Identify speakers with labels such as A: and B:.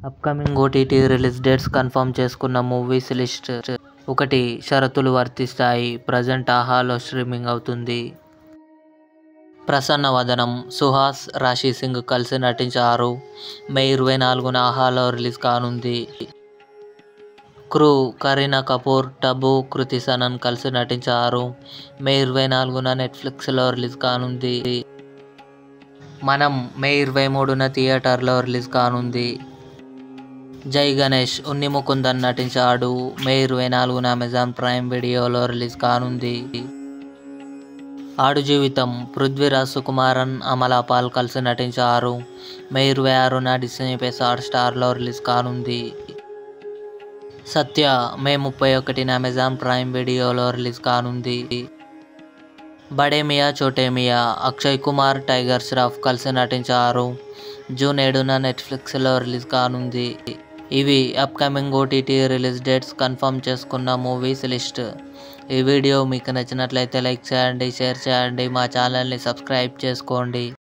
A: Upcoming OTT release dates confirm చేసుకున్న movies list. 1. షరతులు వర్తిస్తాయి. ప్రజెంట్ ఆహాలో స్ట్రీమింగ్ అవుతుంది. ప్రసన్న వదనం. సుహాస్, రాశి సింగ్ కలిసి నటించారు. మే 24న ఆహాలో రిలీజ్ కానుంది. క్రూ. కరీనా కపూర్, టబు, కృతి సనన్ కలిసి నటించారు. మే 24న నెట్ఫ్లిక్స్లో రిలీజ్ కానుంది. మనం మే 23న థియేటర్లో రిలీజ్ కానుంది. జై గణేష్. ఉన్ని ముకుందన్ నటించాడు. మే 24న అమెజాన్ ప్రైమ్ వీడియోలో రిలీజ్ కానుంది. ఆడు జీవితం. పృథ్వీరాజ్ సుకుమారన్, అమలా పాల్ కలిసి నటించారు. మే 26న డిస్నీ ప్లస్ హాట్‌స్టార్లో రిలీజ్ కానుంది. సత్య. మే 31న అమెజాన్ ప్రైమ్ వీడియోలో రిలీజ్ కానుంది. బడే మియా చోటే మియా. అక్షయ్ కుమార్, టైగర్ ష్రాఫ్ కలిసి నటించారు. జూన్ 7న నెట్ఫ్లిక్స్లో రిలీజ్ కానుంది. ఇవి upcoming OTT release dates confirm చేసుకున్న మూవీస్ లిస్ట్. ఈ వీడియో మీకు నచ్చినట్లయితే లైక్ చేయండి, షేర్ చేయండి, మా ఛానల్ని సబ్స్క్రైబ్ చేసుకోండి.